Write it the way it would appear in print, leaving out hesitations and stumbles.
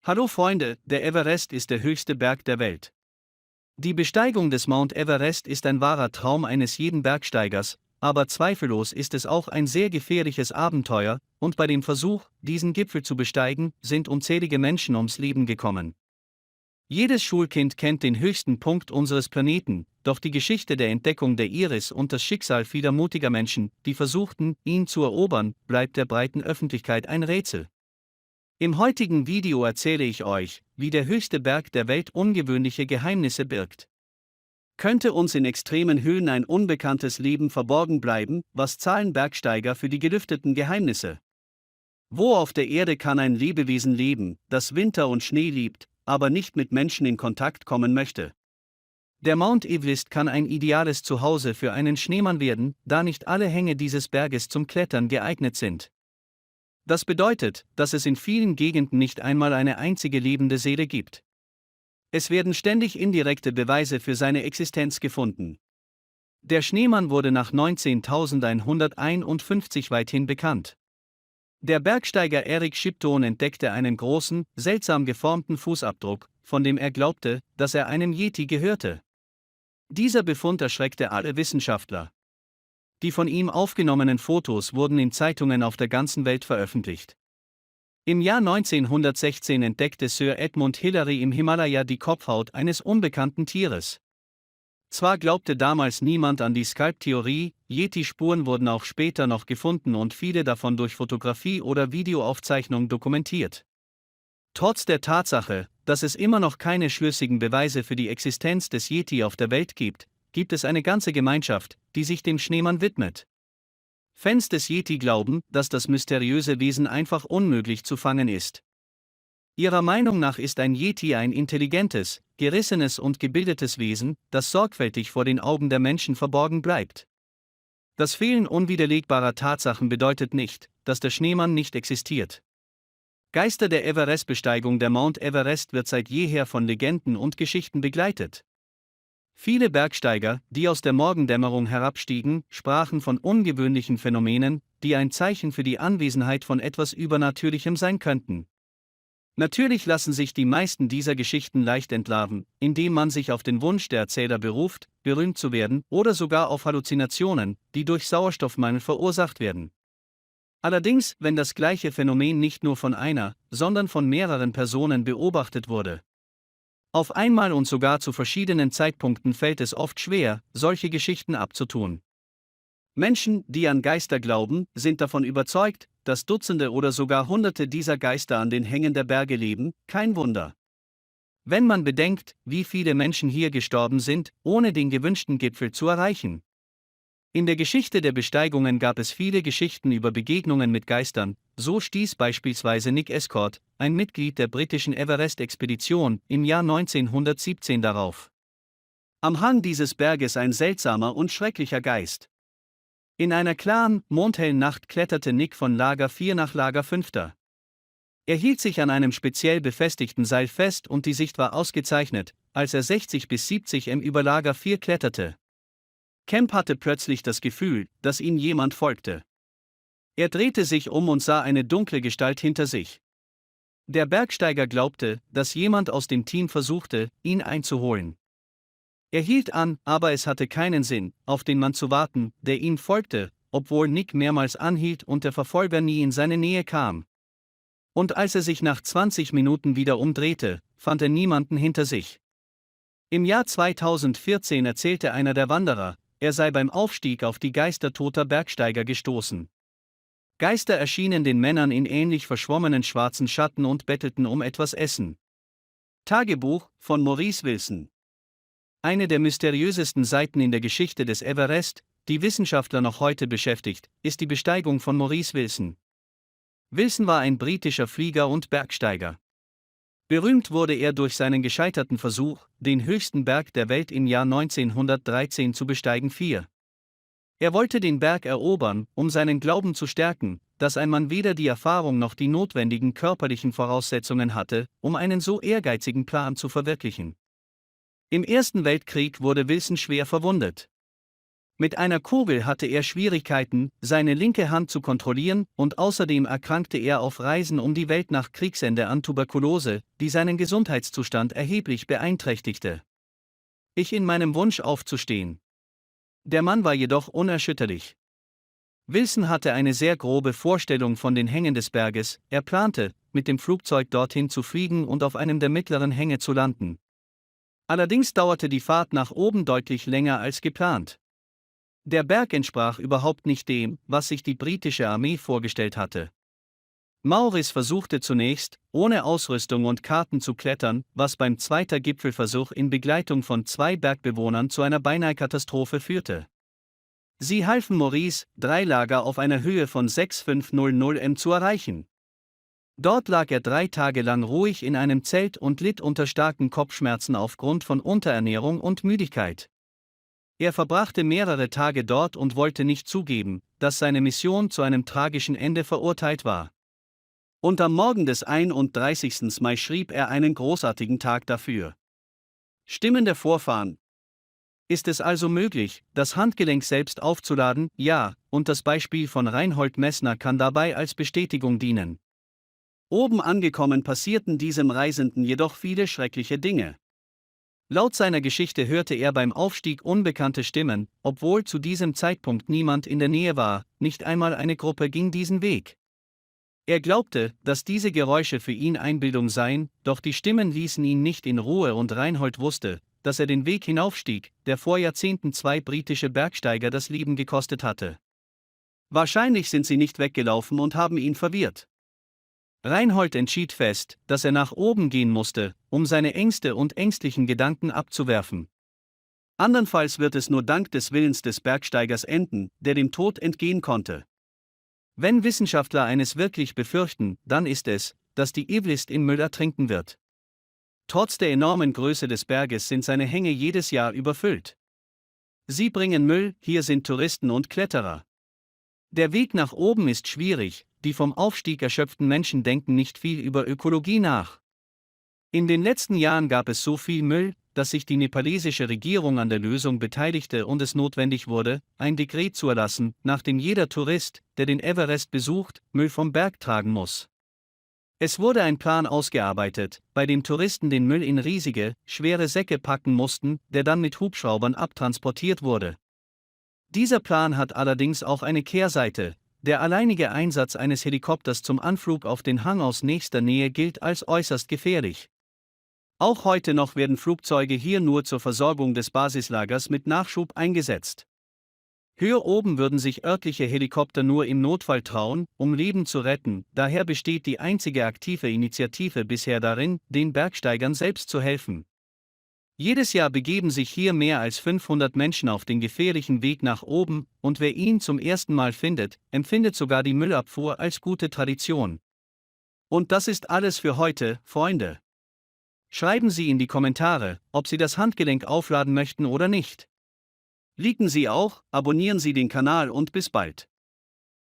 Hallo Freunde, der Everest ist der höchste Berg der Welt. Die Besteigung des Mount Everest ist ein wahrer Traum eines jeden Bergsteigers, aber zweifellos ist es auch ein sehr gefährliches Abenteuer, und bei dem Versuch, diesen Gipfel zu besteigen, sind unzählige Menschen ums Leben gekommen. Jedes Schulkind kennt den höchsten Punkt unseres Planeten, doch die Geschichte der Entdeckung der Iris und das Schicksal vieler mutiger Menschen, die versuchten, ihn zu erobern, bleibt der breiten Öffentlichkeit ein Rätsel. Im heutigen Video erzähle ich euch, wie der höchste Berg der Welt ungewöhnliche Geheimnisse birgt. Könnte uns in extremen Höhen ein unbekanntes Leben verborgen bleiben, was zahlen Bergsteiger für die gelüfteten Geheimnisse? Wo auf der Erde kann ein Lebewesen leben, das Winter und Schnee liebt, aber nicht mit Menschen in Kontakt kommen möchte? Der Mount Everest kann ein ideales Zuhause für einen Schneemann werden, da nicht alle Hänge dieses Berges zum Klettern geeignet sind. Das bedeutet, dass es in vielen Gegenden nicht einmal eine einzige lebende Seele gibt. Es werden ständig indirekte Beweise für seine Existenz gefunden. Der Schneemann wurde nach 19.151 weithin bekannt. Der Bergsteiger Eric Shipton entdeckte einen großen, seltsam geformten Fußabdruck, von dem er glaubte, dass er einem Yeti gehörte. Dieser Befund erschreckte alle Wissenschaftler. Die von ihm aufgenommenen Fotos wurden in Zeitungen auf der ganzen Welt veröffentlicht. Im Jahr 1916 entdeckte Sir Edmund Hillary im Himalaya die Kopfhaut eines unbekannten Tieres. Zwar glaubte damals niemand an die Skalptheorie, Yeti-Spuren wurden auch später noch gefunden und viele davon durch Fotografie oder Videoaufzeichnung dokumentiert. Trotz der Tatsache, dass es immer noch keine schlüssigen Beweise für die Existenz des Yeti auf der Welt gibt es eine ganze Gemeinschaft, die sich dem Schneemann widmet. Fans des Yeti glauben, dass das mysteriöse Wesen einfach unmöglich zu fangen ist. Ihrer Meinung nach ist ein Yeti ein intelligentes, gerissenes und gebildetes Wesen, das sorgfältig vor den Augen der Menschen verborgen bleibt. Das Fehlen unwiderlegbarer Tatsachen bedeutet nicht, dass der Schneemann nicht existiert. Geister der Everest-Besteigung. Der Mount Everest wird seit jeher von Legenden und Geschichten begleitet. Viele Bergsteiger, die aus der Morgendämmerung herabstiegen, sprachen von ungewöhnlichen Phänomenen, die ein Zeichen für die Anwesenheit von etwas Übernatürlichem sein könnten. Natürlich lassen sich die meisten dieser Geschichten leicht entlarven, indem man sich auf den Wunsch der Erzähler beruft, berühmt zu werden, oder sogar auf Halluzinationen, die durch Sauerstoffmangel verursacht werden. Allerdings, wenn das gleiche Phänomen nicht nur von einer, sondern von mehreren Personen beobachtet wurde. Auf einmal und sogar zu verschiedenen Zeitpunkten fällt es oft schwer, solche Geschichten abzutun. Menschen, die an Geister glauben, sind davon überzeugt, dass Dutzende oder sogar Hunderte dieser Geister an den Hängen der Berge leben, kein Wunder. Wenn man bedenkt, wie viele Menschen hier gestorben sind, ohne den gewünschten Gipfel zu erreichen. In der Geschichte der Besteigungen gab es viele Geschichten über Begegnungen mit Geistern, so stieß beispielsweise Nick Escort, ein Mitglied der britischen Everest-Expedition, im Jahr 1917 darauf. Am Hang dieses Berges ein seltsamer und schrecklicher Geist. In einer klaren, mondhellen Nacht kletterte Nick von Lager 4 nach Lager 5. Er hielt sich an einem speziell befestigten Seil fest und die Sicht war ausgezeichnet, als er 60 bis 70 m über Lager 4 kletterte. Kemp hatte plötzlich das Gefühl, dass ihm jemand folgte. Er drehte sich um und sah eine dunkle Gestalt hinter sich. Der Bergsteiger glaubte, dass jemand aus dem Team versuchte, ihn einzuholen. Er hielt an, aber es hatte keinen Sinn, auf den Mann zu warten, der ihm folgte, obwohl Nick mehrmals anhielt und der Verfolger nie in seine Nähe kam. Und als er sich nach 20 Minuten wieder umdrehte, fand er niemanden hinter sich. Im Jahr 2014 erzählte einer der Wanderer, er sei beim Aufstieg auf die Geister toter Bergsteiger gestoßen. Geister erschienen den Männern in ähnlich verschwommenen schwarzen Schatten und bettelten um etwas Essen. Tagebuch von Maurice Wilson. Eine der mysteriösesten Seiten in der Geschichte des Everest, die Wissenschaftler noch heute beschäftigt, ist die Besteigung von Maurice Wilson. Wilson war ein britischer Flieger und Bergsteiger. Berühmt wurde er durch seinen gescheiterten Versuch, den höchsten Berg der Welt im Jahr 1913 zu besteigen. Er wollte den Berg erobern, um seinen Glauben zu stärken, dass ein Mann weder die Erfahrung noch die notwendigen körperlichen Voraussetzungen hatte, um einen so ehrgeizigen Plan zu verwirklichen. Im Ersten Weltkrieg wurde Wilson schwer verwundet. Mit einer Kugel hatte er Schwierigkeiten, seine linke Hand zu kontrollieren, und außerdem erkrankte er auf Reisen um die Welt nach Kriegsende an Tuberkulose, die seinen Gesundheitszustand erheblich beeinträchtigte. Ich in meinem Wunsch aufzustehen. Der Mann war jedoch unerschütterlich. Wilson hatte eine sehr grobe Vorstellung von den Hängen des Berges, er plante, mit dem Flugzeug dorthin zu fliegen und auf einem der mittleren Hänge zu landen. Allerdings dauerte die Fahrt nach oben deutlich länger als geplant. Der Berg entsprach überhaupt nicht dem, was sich die britische Armee vorgestellt hatte. Maurice versuchte zunächst, ohne Ausrüstung und Karten zu klettern, was beim zweiten Gipfelversuch in Begleitung von 2 Bergbewohnern zu einer Beinahe-Katastrophe führte. Sie halfen Maurice, 3 Lager auf einer Höhe von 6500 m zu erreichen. Dort lag er 3 Tage lang ruhig in einem Zelt und litt unter starken Kopfschmerzen aufgrund von Unterernährung und Müdigkeit. Er verbrachte mehrere Tage dort und wollte nicht zugeben, dass seine Mission zu einem tragischen Ende verurteilt war. Und am Morgen des 31. Mai schrieb er einen großartigen Tag dafür. Stimmen der Vorfahren. Ist es also möglich, das Handgelenk selbst aufzuladen? Ja, und das Beispiel von Reinhold Messner kann dabei als Bestätigung dienen. Oben angekommen passierten diesem Reisenden jedoch viele schreckliche Dinge. Laut seiner Geschichte hörte er beim Aufstieg unbekannte Stimmen, obwohl zu diesem Zeitpunkt niemand in der Nähe war, nicht einmal eine Gruppe ging diesen Weg. Er glaubte, dass diese Geräusche für ihn Einbildung seien, doch die Stimmen ließen ihn nicht in Ruhe und Reinhold wusste, dass er den Weg hinaufstieg, der vor Jahrzehnten 2 britische Bergsteiger das Leben gekostet hatte. Wahrscheinlich sind sie nicht weggelaufen und haben ihn verwirrt. Reinhold entschied fest, dass er nach oben gehen musste, um seine Ängste und ängstlichen Gedanken abzuwerfen. Andernfalls wird es nur dank des Willens des Bergsteigers enden, der dem Tod entgehen konnte. Wenn Wissenschaftler eines wirklich befürchten, dann ist es, dass die Evelist im Müll ertrinken wird. Trotz der enormen Größe des Berges sind seine Hänge jedes Jahr überfüllt. Sie bringen Müll, hier sind Touristen und Kletterer. Der Weg nach oben ist schwierig, die vom Aufstieg erschöpften Menschen denken nicht viel über Ökologie nach. In den letzten Jahren gab es so viel Müll, dass sich die nepalesische Regierung an der Lösung beteiligte und es notwendig wurde, ein Dekret zu erlassen, nach dem jeder Tourist, der den Everest besucht, Müll vom Berg tragen muss. Es wurde ein Plan ausgearbeitet, bei dem Touristen den Müll in riesige, schwere Säcke packen mussten, der dann mit Hubschraubern abtransportiert wurde. Dieser Plan hat allerdings auch eine Kehrseite. Der alleinige Einsatz eines Helikopters zum Anflug auf den Hang aus nächster Nähe gilt als äußerst gefährlich. Auch heute noch werden Flugzeuge hier nur zur Versorgung des Basislagers mit Nachschub eingesetzt. Höher oben würden sich örtliche Helikopter nur im Notfall trauen, um Leben zu retten, daher besteht die einzige aktive Initiative bisher darin, den Bergsteigern selbst zu helfen. Jedes Jahr begeben sich hier mehr als 500 Menschen auf den gefährlichen Weg nach oben, und wer ihn zum ersten Mal findet, empfindet sogar die Müllabfuhr als gute Tradition. Und das ist alles für heute, Freunde. Schreiben Sie in die Kommentare, ob Sie das Handgelenk aufladen möchten oder nicht. Liken Sie auch, abonnieren Sie den Kanal und bis bald.